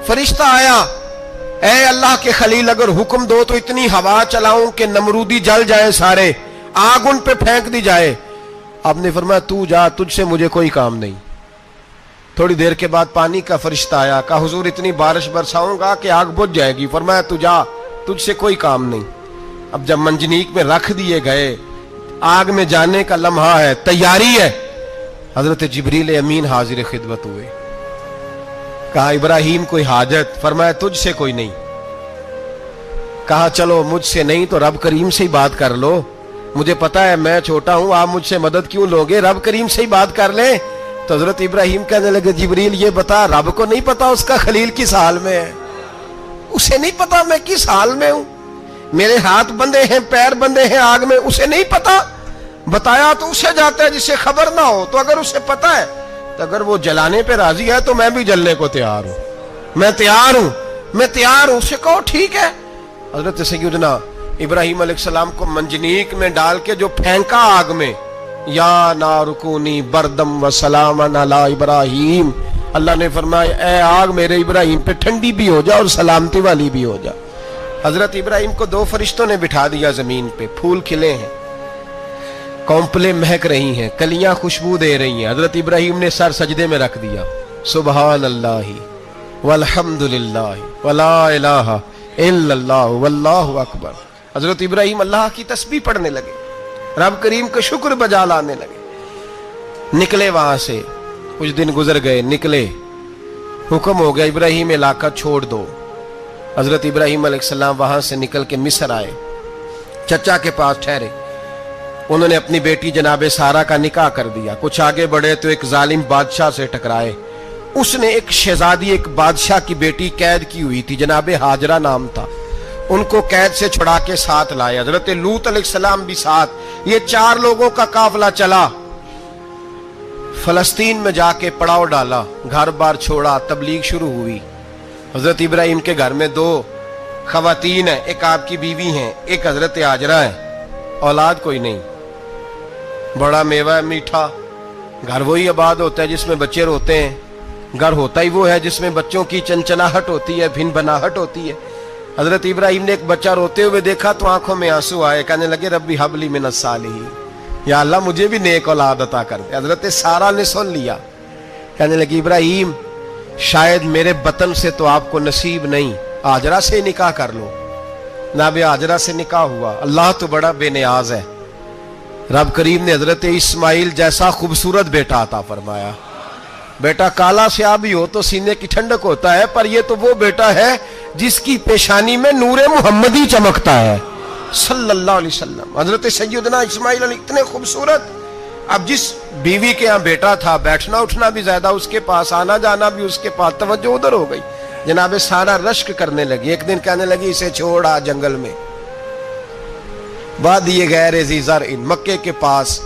فرشتہ آیا، اے اللہ کے خلیل اگر حکم دو تو اتنی ہوا چلاؤں کہ نمرودی جل جائیں سارے، آگ ان پہ پھینک دی جائے۔ آپ نے فرمایا تو جا، تجھ سے مجھے کوئی کام نہیں۔ تھوڑی دیر کے بعد پانی کا فرشتہ آیا، کہا حضور اتنی بارش برساؤں گا کہ آگ بجھ جائے گی۔ فرمایا تو جا، تجھ سے کوئی کام نہیں۔ اب جب منجنیق میں رکھ دیے گئے، آگ میں جانے کا لمحہ ہے، تیاری ہے، حضرت جبریل امین حاضر خدمت ہوئے۔ کہا ابراہیم کوئی حاجت؟ فرمایا تجھ سے کوئی نہیں۔ کہا چلو مجھ سے نہیں تو رب کریم سے ہی بات کر لو، مجھے پتا ہے میں چھوٹا ہوں، آپ مجھ سے مدد کیوں لوگے، رب کریم سے ہی بات کر لیں۔ تو حضرت ابراہیم کہنے لگے جبریل یہ بتا، رب کو نہیں پتا اس کا خلیل کس حال میں ہے؟ اسے نہیں پتا میں کس حال میں ہوں، میرے ہاتھ بندے ہیں، پیر بندے ہیں آگ میں، اسے نہیں پتا؟ بتایا تو اسے جاتا ہے جس سے خبر نہ ہو۔ تو اگر اسے پتا ہے تو اگر وہ جلانے پہ راضی ہے تو میں بھی جلنے کو تیار ہوں، میں تیار ہوں۔ اسے کہو ٹھیک ہے۔ حضرت سیدنا ابراہیم علیہ السلام کو منجنیق میں ڈال کے جو پھینکا آگ میں، یا نار کونی بردم و سلاما علی ابراہیم، اللہ نے فرمایا اے آگ میرے ابراہیم پہ ٹھنڈی بھی ہو جا اور سلامتی والی بھی ہو جا۔ حضرت ابراہیم کو دو فرشتوں نے بٹھا دیا زمین پہ، پھول کھلے ہیں، کونپلیں مہک رہی ہیں، کلیاں خوشبو دے رہی ہیں۔ حضرت ابراہیم نے سر سجدے میں رکھ دیا، سبحان اللہ والحمد للہ ولا الہ الا اللہ واللہ اکبر۔ حضرت ابراہیم اللہ کی تسبیح پڑھنے لگے، رب کریم کا شکر بجا لانے لگے۔ نکلے وہاں سے، کچھ دن گزر گئے، نکلے، حکم ہو گیا ابراہیم علاقہ چھوڑ دو۔ حضرت ابراہیم علیہ السلام وہاں سے نکل کے مصر آئے، چچا کے پاس ٹھہرے۔ انہوں نے اپنی بیٹی جناب سارہ کا نکاح کر دیا۔ کچھ آگے بڑھے تو ایک ظالم بادشاہ سے ٹکرائے، اس نے ایک شہزادی، ایک بادشاہ کی بیٹی قید کی ہوئی تھی، جناب ہاجرہ نام تھا، ان کو قید سے چھڑا کے ساتھ لائے۔ حضرت لوط علیہ السلام بھی ساتھ، یہ 4 لوگوں کا قافلہ چلا، فلسطین میں جا کے پڑاؤ ڈالا، گھر بار چھوڑا، تبلیغ شروع ہوئی۔ حضرت ابراہیم کے گھر میں 2 خواتین ہیں، ایک آپ کی بیوی ہیں، ایک حضرت ہاجرہ ہے، اولاد کوئی نہیں، بڑا میوہ ہے میٹھا۔ گھر وہی آباد ہوتا ہے جس میں بچے روتے ہیں، گھر ہوتا ہی وہ ہے جس میں بچوں کی چنچناہٹ ہوتی ہے، بھن بناہٹ ہوتی ہے۔ حضرت ابراہیم نے ایک بچہ روتے ہوئے دیکھا تو آنکھوں میں آنسو آئے، کہنے لگے ربی ہب لی من الصالحین، یا اللہ مجھے بھی نیک اولاد عطا کر دے۔ حضرت سارہ نے سن لیا، کہنے لگی ابراہیم شاید میرے بطن سے تو آپ کو نصیب نہیں، ہاجرہ سے نکاح کر لو۔ جناب ہاجرہ سے نکاح ہوا۔ اللہ تو بڑا بے نیاز ہے، رب کریم نے حضرت اسماعیل جیسا خوبصورت بیٹا عطا فرمایا۔ بیٹا کالا سیاہ بھی ہو تو سینے کی ٹھنڈک ہوتا ہے، پر یہ تو وہ بیٹا ہے جس کی پیشانی میں نور محمدی چمکتا ہے صلی اللہ علیہ وسلم۔ حضرت سیدنا اسماعیل علیہ اتنے خوبصورت، اب جس بیوی کے ہاں بیٹا تھا، بیٹھنا اٹھنا بھی زیادہ اس کے پاس، آنا جانا بھی اس کے پاس، توجہ ادھر ہو گئی۔ جناب سارہ رشک کرنے لگی، ایک دن کہنے لگی اسے چھوڑا جنگل میں، وادی غیر ذی زرع، مکے کے پاس